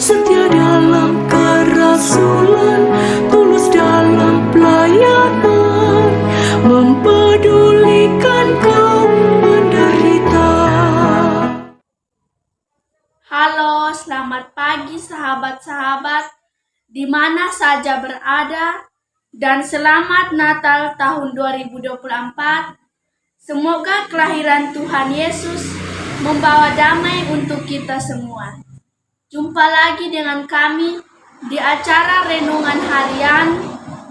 setia dalam kerasulan, tulus dalam pelayanan, mempedulikan kaum menderita. Halo, selamat pagi sahabat-sahabat di mana saja berada, dan selamat Natal tahun 2024. Semoga kelahiran Tuhan Yesus membawa damai untuk kita semua. Jumpa lagi dengan kami di acara Renungan Harian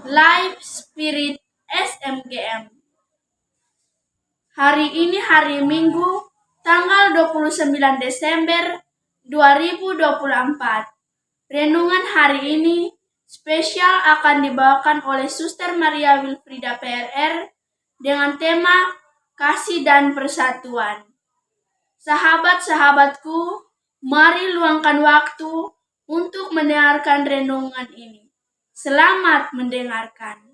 Live Spirit SMGM. Hari ini hari Minggu, tanggal 29 Desember 2024. Renungan hari ini spesial akan dibawakan oleh Suster Maria Wilfrida PRR dengan tema Kasih dan Persatuan. Sahabat-sahabatku, mari luangkan waktu untuk mendengarkan renungan ini. Selamat mendengarkan.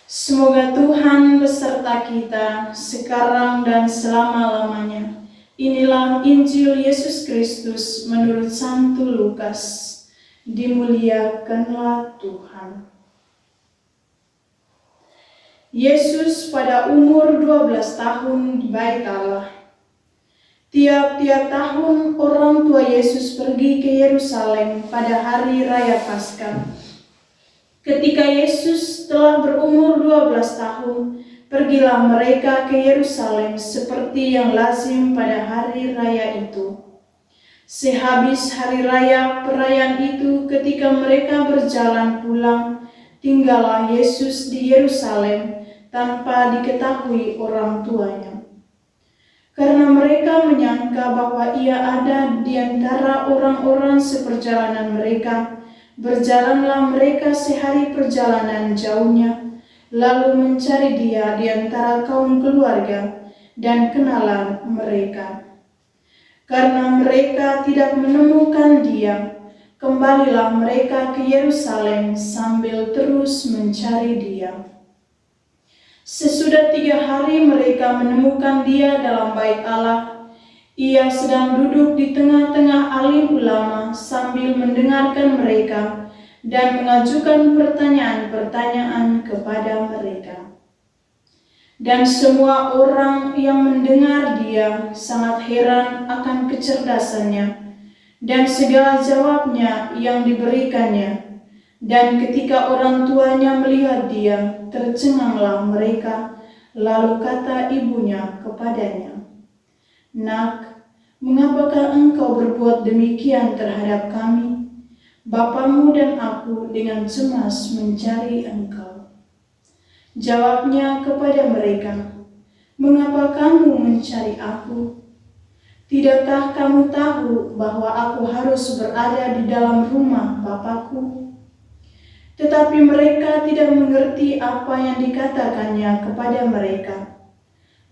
Semoga Tuhan beserta kita sekarang dan selama-lamanya. Inilah Injil Yesus Kristus menurut Santo Lukas. Dimuliakanlah Tuhan. Yesus pada umur 12 tahun di Bait Allah. Tiap-tiap tahun orang tua Yesus pergi ke Yerusalem pada hari raya Paskah. Ketika Yesus telah berumur 12 tahun, pergilah mereka ke Yerusalem seperti yang lazim pada hari raya itu. Sehabis hari raya perayaan itu, ketika mereka berjalan pulang, tinggallah Yesus di Yerusalem tanpa diketahui orang tuanya. Karena mereka menyangka bahwa ia ada di antara orang-orang seperjalanan mereka, berjalanlah mereka sehari perjalanan jauhnya, lalu mencari dia di antara kaum keluarga dan kenalan mereka. Karena mereka tidak menemukan dia, kembalilah mereka ke Yerusalem sambil terus mencari dia. Sesudah 3 hari mereka menemukan dia dalam Bait Allah. Ia sedang duduk di tengah-tengah alim ulama sambil mendengarkan mereka dan mengajukan pertanyaan-pertanyaan kepada mereka. Dan semua orang yang mendengar dia sangat heran akan kecerdasannya dan segala jawabnya yang diberikannya. Dan ketika orang tuanya melihat dia, tercenganglah mereka, lalu kata ibunya kepadanya, "Nak, mengapakah engkau berbuat demikian terhadap kami? Bapamu dan aku dengan cemas mencari engkau." Jawabnya kepada mereka, "Mengapa kamu mencari aku? Tidakkah kamu tahu bahwa aku harus berada di dalam rumah Bapakku?" Tetapi mereka tidak mengerti apa yang dikatakannya kepada mereka.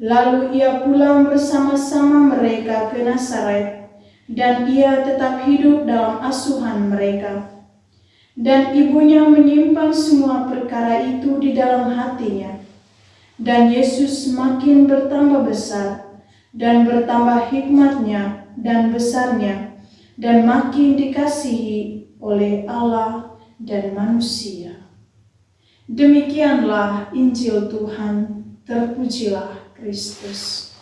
Lalu ia pulang bersama-sama mereka ke Nazaret, dan ia tetap hidup dalam asuhan mereka. Dan ibunya menyimpan semua perkara itu di dalam hatinya. Dan Yesus makin bertambah besar, dan bertambah hikmatnya dan besarnya, dan makin dikasihi oleh Allah dan manusia. Demikianlah Injil Tuhan, terpujilah Kristus.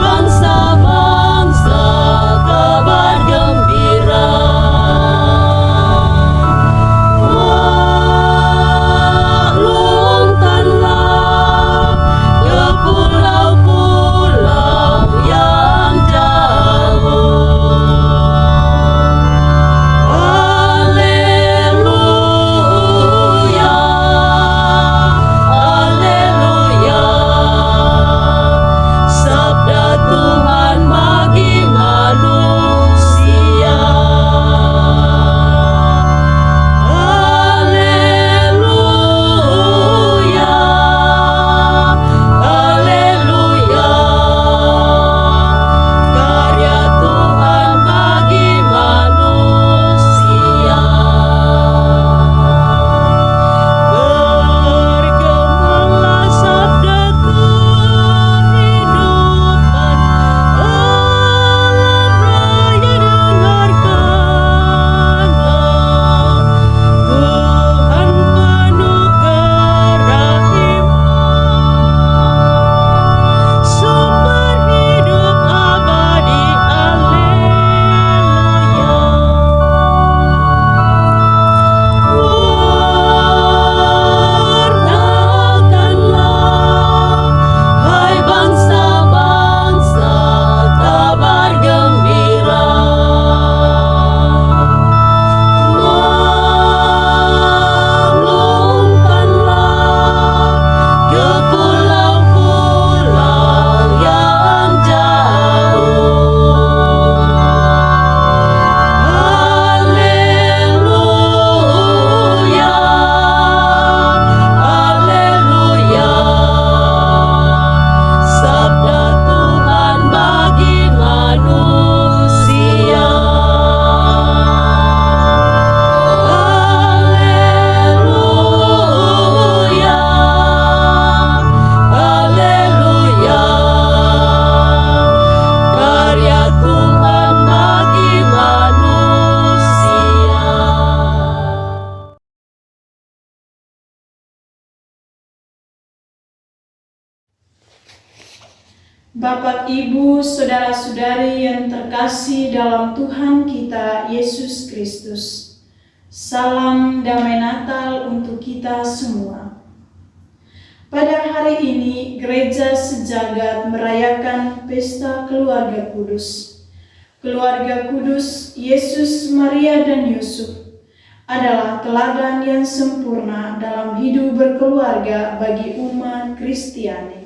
Bangsa-bangsa kabar gembira. Bapak, Ibu, saudara-saudari yang terkasih dalam Tuhan kita Yesus Kristus, salam damai Natal untuk kita semua. Pada hari ini, Gereja Sejagat merayakan pesta keluarga kudus. Keluarga kudus Yesus, Maria, dan Yusuf adalah teladan yang sempurna dalam hidup berkeluarga bagi umat Kristiani.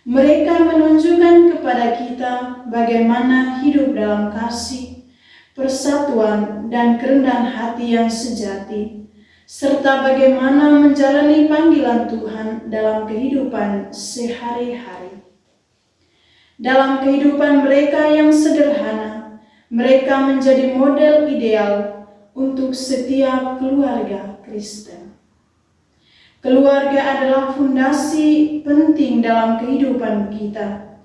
Mereka menunjukkan kepada kita bagaimana hidup dalam kasih, persatuan, dan kerendahan hati yang sejati, serta bagaimana menjalani panggilan Tuhan dalam kehidupan sehari-hari. Dalam kehidupan mereka yang sederhana, mereka menjadi model ideal untuk setiap keluarga Kristen. Keluarga adalah fondasi penting dalam kehidupan kita.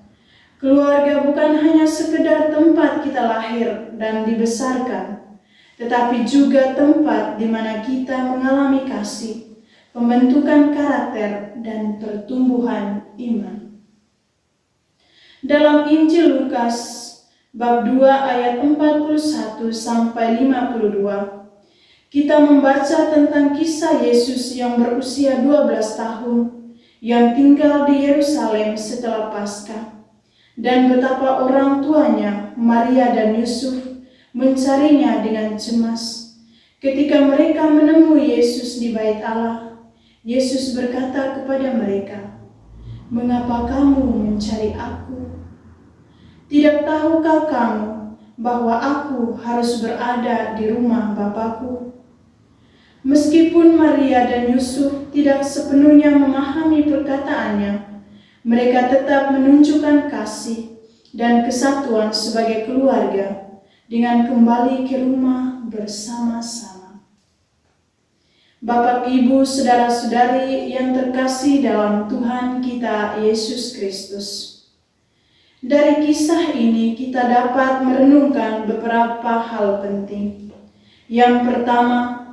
Keluarga bukan hanya sekedar tempat kita lahir dan dibesarkan, tetapi juga tempat di mana kita mengalami kasih, pembentukan karakter, dan pertumbuhan iman. Dalam Injil Lukas, bab 2 ayat 41 sampai 52, kita membaca tentang kisah Yesus yang berusia 12 tahun yang tinggal di Yerusalem setelah Paskah, dan betapa orang tuanya, Maria dan Yusuf, mencarinya dengan cemas. Ketika mereka menemui Yesus di bait Allah, Yesus berkata kepada mereka, "Mengapa kamu mencari Aku? Tidak tahukah kamu bahwa Aku harus berada di rumah Bapa-Ku?" Meskipun Maria dan Yusuf tidak sepenuhnya memahami perkataannya, mereka tetap menunjukkan kasih dan kesatuan sebagai keluarga dengan kembali ke rumah bersama-sama. Bapak, Ibu, saudara-saudari yang terkasih dalam Tuhan kita Yesus Kristus, dari kisah ini kita dapat merenungkan beberapa hal penting. Yang pertama,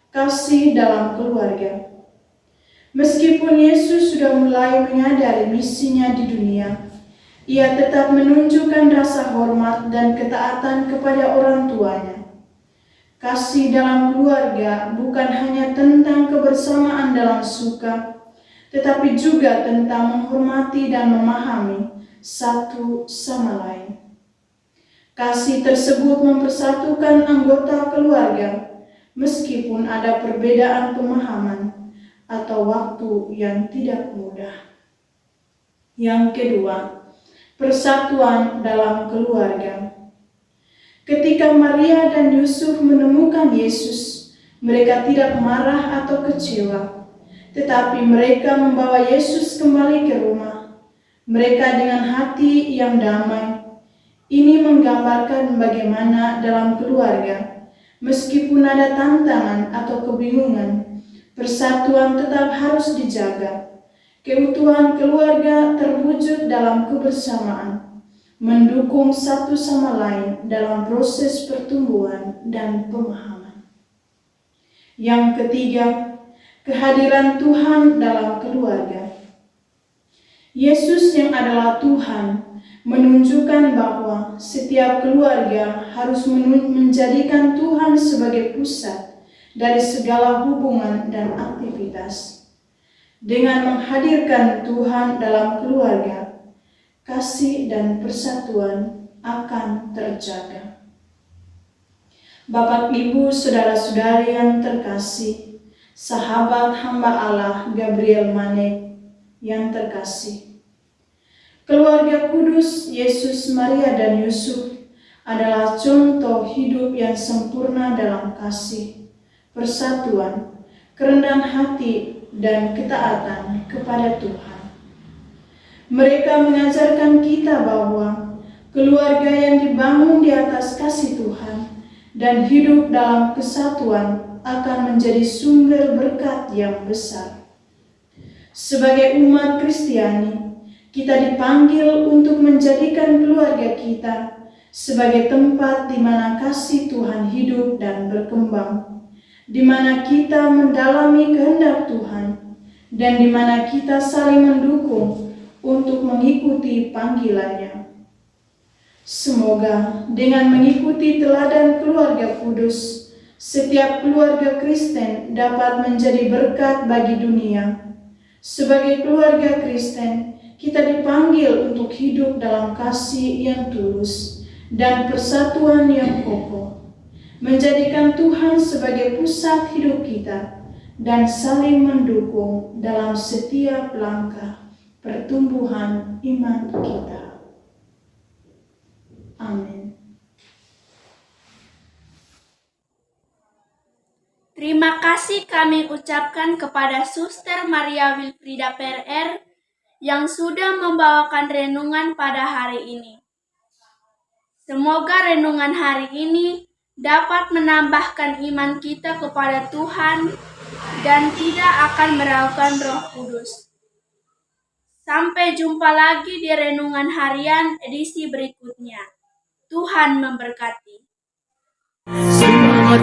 kasih dalam keluarga. Meskipun Yesus sudah mulai menyadari misinya di dunia, ia tetap menunjukkan rasa hormat dan ketaatan kepada orang tuanya. Kasih dalam keluarga bukan hanya tentang kebersamaan dalam suka, tetapi juga tentang menghormati dan memahami satu sama lain. Kasih tersebut mempersatukan anggota keluarga, meskipun ada perbedaan pemahaman atau waktu yang tidak mudah. Yang kedua, persatuan dalam keluarga. Ketika Maria dan Yusuf menemukan Yesus, mereka tidak marah atau kecewa, tetapi mereka membawa Yesus kembali ke rumah. Mereka dengan hati yang damai. Ini menggambarkan bagaimana dalam keluarga, meskipun ada tantangan atau kebingungan, persatuan tetap harus dijaga. Keutuhan keluarga terwujud dalam kebersamaan, mendukung satu sama lain dalam proses pertumbuhan dan pemahaman. Yang ketiga, kehadiran Tuhan dalam keluarga. Yesus yang adalah Tuhan menunjukkan bahwa setiap keluarga harus menjadikan Tuhan sebagai pusat dari segala hubungan dan aktivitas. Dengan menghadirkan Tuhan dalam keluarga, kasih dan persatuan akan terjaga. Bapak, Ibu, saudara-saudari yang terkasih, sahabat hamba Allah Gabriel Manek yang terkasih, keluarga kudus Yesus, Maria, dan Yusuf adalah contoh hidup yang sempurna dalam kasih, persatuan, kerendahan hati, dan ketaatan kepada Tuhan. Mereka mengajarkan kita bahwa keluarga yang dibangun di atas kasih Tuhan dan hidup dalam kesatuan akan menjadi sumber berkat yang besar. Sebagai umat Kristiani, kita dipanggil untuk menjadikan keluarga kita sebagai tempat di mana kasih Tuhan hidup dan berkembang, di mana kita mendalami kehendak Tuhan, dan di mana kita saling mendukung untuk mengikuti panggilannya. Semoga dengan mengikuti teladan keluarga kudus, setiap keluarga Kristen dapat menjadi berkat bagi dunia. Sebagai keluarga Kristen, kita dipanggil untuk hidup dalam kasih yang tulus dan persatuan yang kokoh, menjadikan Tuhan sebagai pusat hidup kita dan saling mendukung dalam setiap langkah pertumbuhan iman kita. Amin. Terima kasih kami ucapkan kepada Suster Maria Wilfrida PRR yang sudah membawakan renungan pada hari ini. Semoga renungan hari ini dapat menambahkan iman kita kepada Tuhan dan tidak akan meragukan Roh Kudus. Sampai jumpa lagi di renungan harian edisi berikutnya. Tuhan memberkati. Semangat